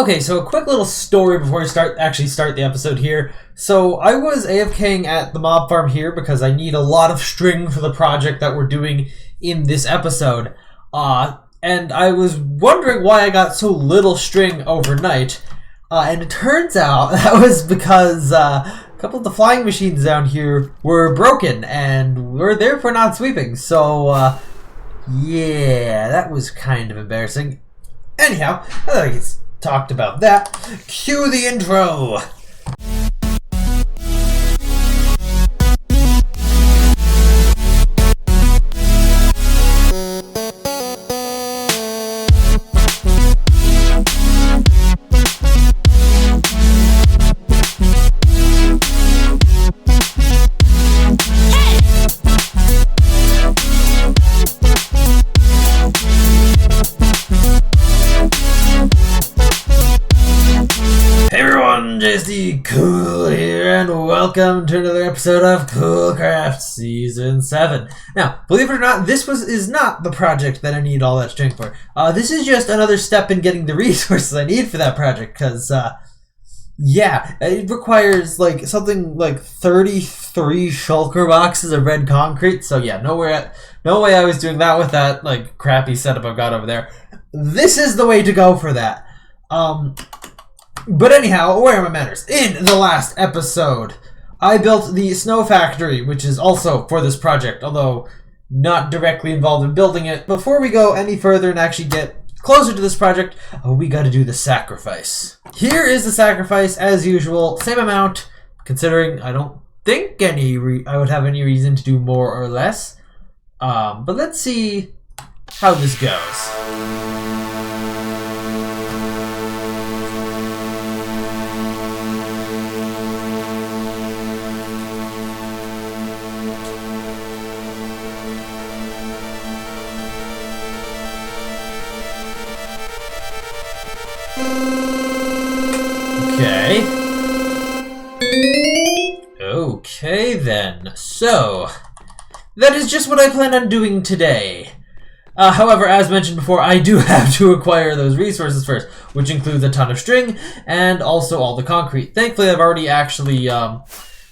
Okay, so a quick little story before we start the episode here. So I was AFKing at the mob farm here because I need a lot of string for the project that we're doing in this episode. And I was wondering why I got so little string overnight. And it turns out that was because a couple of the flying machines down here were broken and were therefore not sweeping. So, yeah, that was kind of embarrassing. Anyhow, I think it's talked about that. Cue the intro! JSD Cool here, and welcome to another episode of Coolcraft Season 7. Now, believe it or not, this is not the project that I need all that string for. This is just another step in getting the resources I need for that project, because, yeah, it requires, like, something like 33 shulker boxes of red concrete, so yeah, no way I was doing that with that, like, crappy setup I've got over there. This is the way to go for that. But anyhow, where my manners? In the last episode, I built the snow factory, which is also for this project, although not directly involved in building it. Before we go any further and actually get closer to this project, we gotta do the sacrifice. Here is the sacrifice, as usual, same amount, considering I don't think I would have any reason to do more or less. But let's see how this goes. Okay then, so that is just what I plan on doing today. However, as mentioned before, I do have to acquire those resources first, which includes a ton of string and also all the concrete. Thankfully, I've already actually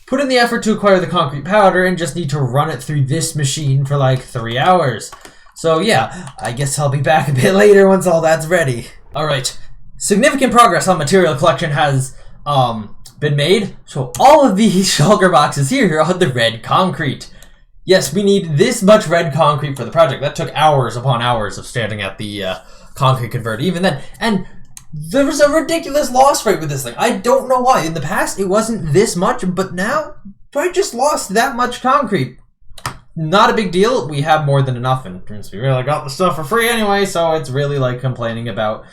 put in the effort to acquire the concrete powder and just need to run it through this machine for like 3 hours. So yeah, I guess I'll be back a bit later once all that's ready. Alright, significant progress on material collection has been made. So all of these shulker boxes here are the red concrete. Yes, we need this much red concrete for the project. That took hours upon hours of standing at the concrete converter even then. And there was a ridiculous loss rate with this thing. I don't know why. In the past, it wasn't this much, but now I just lost that much concrete. Not a big deal. We have more than enough, and we really got the stuff for free anyway, so it's really like complaining about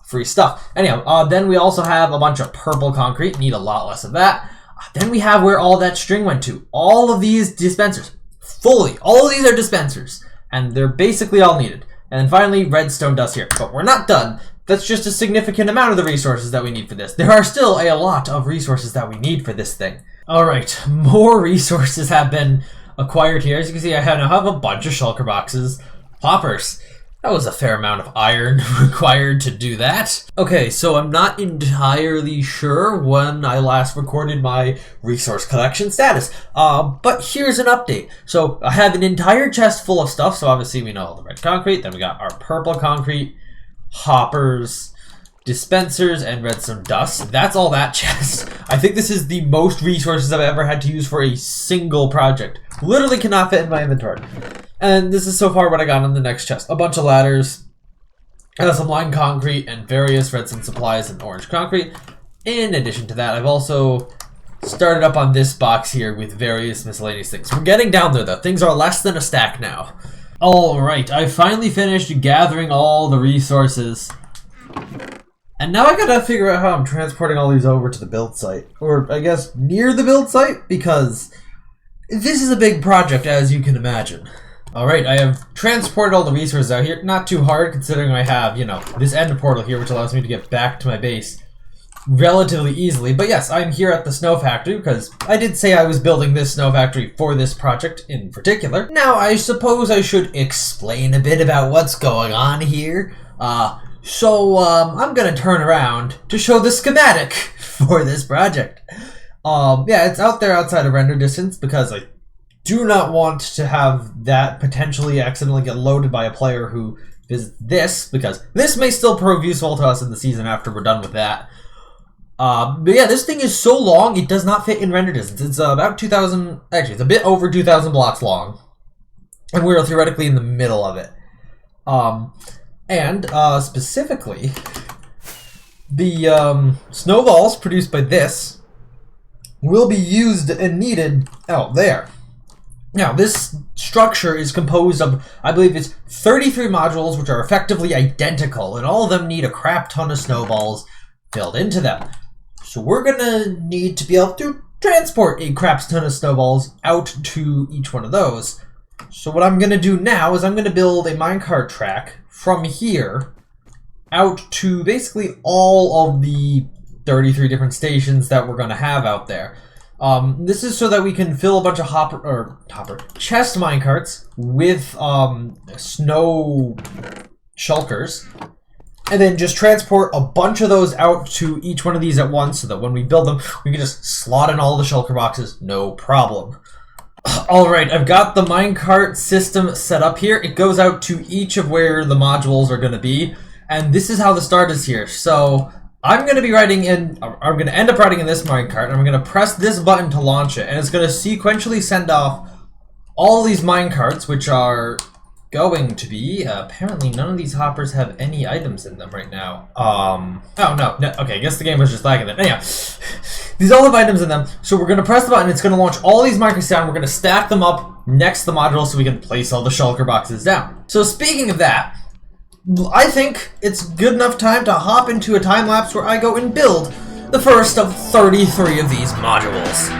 free stuff. Anyhow, then we also have a bunch of purple concrete. Need a lot less of that. Then we have where all that string went to. All of these dispensers. Fully. All of these are dispensers. And they're basically all needed. And then finally, redstone dust here. But we're not done. That's just a significant amount of the resources that we need for this. There are still a lot of resources that we need for this thing. Alright, more resources have been acquired here. As you can see, I now have a bunch of shulker boxes. Poppers. That was a fair amount of iron required to do that. Okay, so I'm not entirely sure when I last recorded my resource collection status. But here's an update. So I have an entire chest full of stuff. So obviously we know all the red concrete. Then we got our purple concrete, hoppers, dispensers, and redstone dust. That's all that chest. I think this is the most resources I've ever had to use for a single project. Literally cannot fit in my inventory. And this is so far what I got on the next chest. A bunch of ladders, some lime concrete, and various redstone supplies and orange concrete. In addition to that, I've also started up on this box here with various miscellaneous things. We're getting down there though. Things are less than a stack now. Alright, I finally finished gathering all the resources. And now I gotta figure out how I'm transporting all these over to the build site. Or, I guess, near the build site? Because this is a big project, as you can imagine. Alright, I have transported all the resources out here. Not too hard, considering I have, this end portal here, which allows me to get back to my base relatively easily. But yes, I'm here at the snow factory, because I did say I was building this snow factory for this project in particular. Now, I suppose I should explain a bit about what's going on here. So I'm gonna turn around to show the schematic for this project. Yeah, it's out there outside of render distance because I do not want to have that potentially accidentally get loaded by a player who visits this, because this may still prove useful to us in the season after we're done with that. But yeah, this thing is so long, it does not fit in render distance. It's about 2,000, actually, it's a bit over 2,000 blocks long. And we're theoretically in the middle of it. Specifically, the snowballs produced by this will be used and needed out there. Now, this structure is composed of, I believe it's 33 modules, which are effectively identical, and all of them need a crap ton of snowballs filled into them. So we're gonna need to be able to transport a crap ton of snowballs out to each one of those. So what I'm gonna do now is I'm gonna build a minecart track from here out to basically all of the 33 different stations that we're gonna have out there. This is so that we can fill a bunch of chest minecarts with snow shulkers, and then just transport a bunch of those out to each one of these at once, so that when we build them, we can just slot in all the shulker boxes, no problem. Alright, I've got the minecart system set up here. It goes out to each of where the modules are going to be, and this is how the start is here. So I'm going to be writing in, I'm going to end up writing in this minecart, and I'm going to press this button to launch it, and it's going to sequentially send off all these minecarts, which are going to be, apparently none of these hoppers have any items in them right now. Oh, no, okay, I guess the game was just lagging then. Anyhow, these all have items in them, so we're going to press the button, it's going to launch all these minecarts down, we're going to stack them up next to the module so we can place all the shulker boxes down. So speaking of that, I think it's good enough time to hop into a time lapse where I go and build the first of 33 of these modules.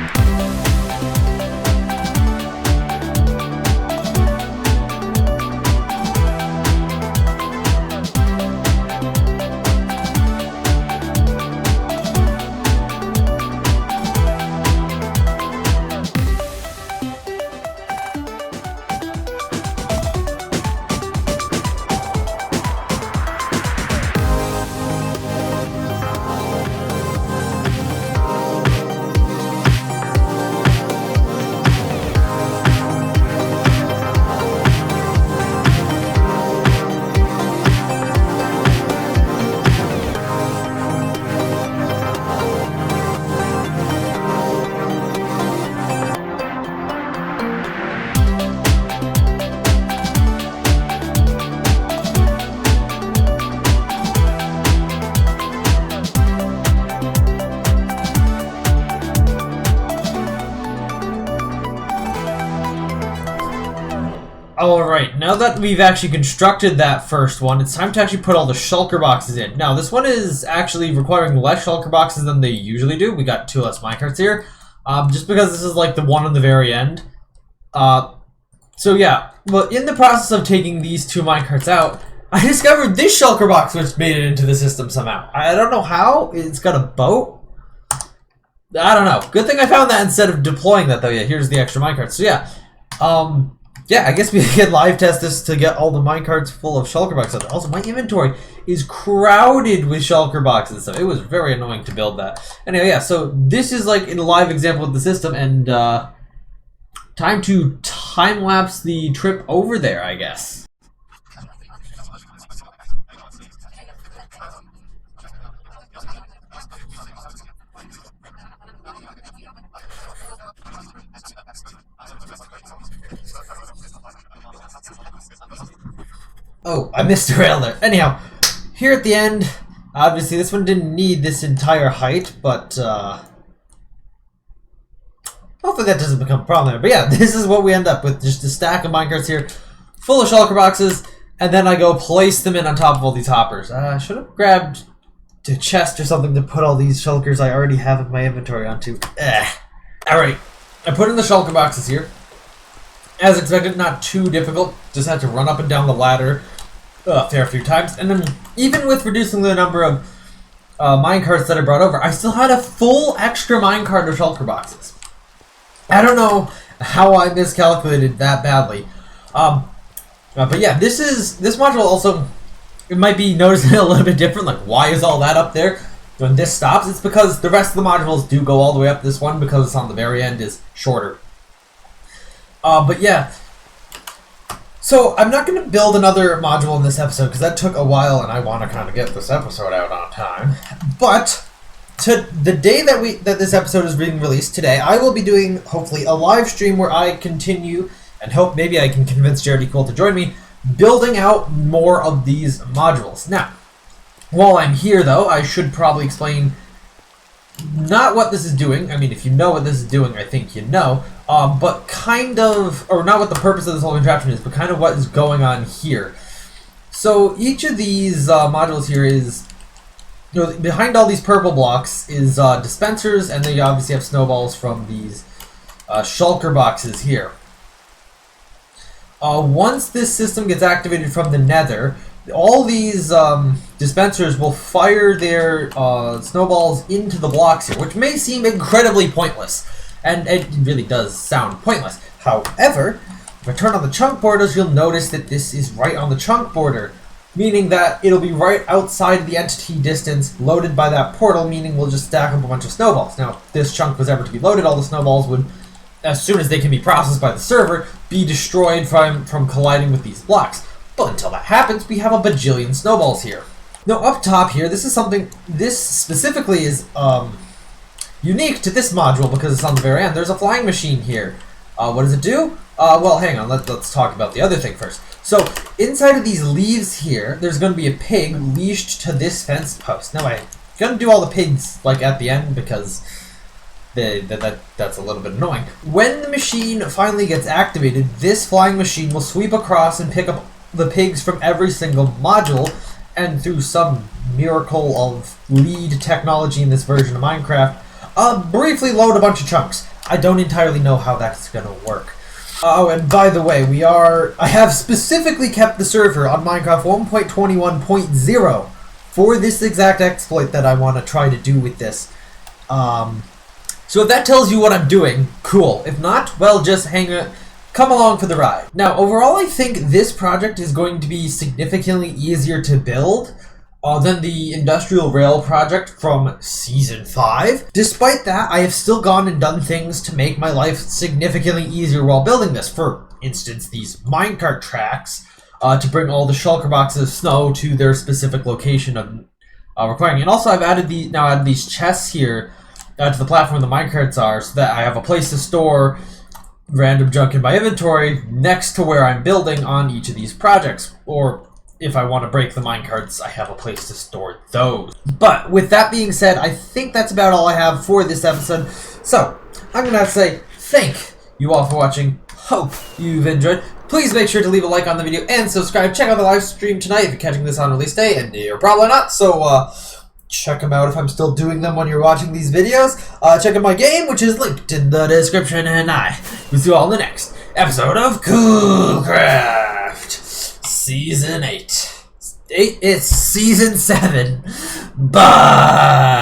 Alright, now that we've actually constructed that first one, it's time to actually put all the shulker boxes in. Now, this one is actually requiring less shulker boxes than they usually do. We got 2 less minecarts here, just because this is like the one on the very end. So yeah, but in the process of taking these 2 minecarts out, I discovered this shulker box which made it into the system somehow. I don't know how, it's got a boat. I don't know. Good thing I found that instead of deploying that though. Yeah, here's the extra minecart. So yeah, yeah, I guess we can live test this to get all the minecarts full of shulker boxes. Also, my inventory is crowded with shulker boxes and stuff. It was very annoying to build that. Anyway, yeah, so this is like a live example of the system, and time to time-lapse the trip over there, I guess. Oh, I missed a rail there. Anyhow, here at the end, obviously this one didn't need this entire height, but hopefully that doesn't become a problem there. But yeah, this is what we end up with, just a stack of minecarts here, full of shulker boxes, and then I go place them in on top of all these hoppers. I should have grabbed a chest or something to put all these shulkers I already have in my inventory onto. Alright, I put in the shulker boxes here. As expected, not too difficult, just had to run up and down the ladder a fair few times, and then even with reducing the number of minecarts that I brought over, I still had a full extra minecart of shulker boxes. I don't know how I miscalculated that badly, but yeah, this module also it might be noticing it a little bit different, like why is all that up there? When this stops, it's because the rest of the modules do go all the way up. This one, because it's on the very end, is shorter. But yeah, so I'm not going to build another module in this episode because that took a while and I want to kind of get this episode out on time. But to the day that this episode is being released today, I will be doing hopefully a live stream where I continue and hope maybe I can convince Jared Cool to join me building out more of these modules. Now, while I'm here though, I should probably explain not what this is doing. I mean, if you know what this is doing, I think you know. But kind of, or not what the purpose of this whole contraption is, but kind of what is going on here. So each of these modules here is, you know, behind all these purple blocks is dispensers, and they obviously have snowballs from these shulker boxes here. Once this system gets activated from the nether, all these dispensers will fire their snowballs into the blocks here, which may seem incredibly pointless. And it really does sound pointless. However, if I turn on the chunk borders, you'll notice that this is right on the chunk border, meaning that it'll be right outside the entity distance loaded by that portal, meaning we'll just stack up a bunch of snowballs. Now, if this chunk was ever to be loaded, all the snowballs would, as soon as they can be processed by the server, be destroyed from colliding with these blocks. But until that happens, we have a bajillion snowballs here. Now, up top here, this specifically is unique to this module because it's on the very end. There's a flying machine here. What does it do? Well, hang on. Let's talk about the other thing first. So, inside of these leaves here, there's going to be a pig leashed to this fence post. Now, I'm going to do all the pigs like at the end because that's a little bit annoying. When the machine finally gets activated, this flying machine will sweep across and pick up the pigs from every single module, and through some miracle of lead technology in this version of Minecraft, briefly load a bunch of chunks. I don't entirely know how that's gonna work. Oh, and by the way, I have specifically kept the server on Minecraft 1.21.0 for this exact exploit that I want to try to do with this. So if that tells you what I'm doing, cool. If not, well, just come along for the ride. Now, overall, I think this project is going to be significantly easier to build than the Industrial Rail project from Season 5. Despite that, I have still gone and done things to make my life significantly easier while building this. For instance, these minecart tracks to bring all the shulker boxes of snow to their specific location of requiring. And also, I've added these chests here to the platform the minecarts are, so that I have a place to store random junk in my inventory next to where I'm building on each of these projects. Or if I want to break the minecarts, I have a place to store those. But with that being said, I think that's about all I have for this episode. So I'm going to have to say thank you all for watching. Hope you've enjoyed. Please make sure to leave a like on the video and subscribe. Check out the live stream tonight if you're catching this on release day, and you're probably not, so check them out if I'm still doing them when you're watching these videos. Check out my game, which is linked in the description, and I will see you all in the next episode of Coolcraft Season 8. It's Season 7. Bye!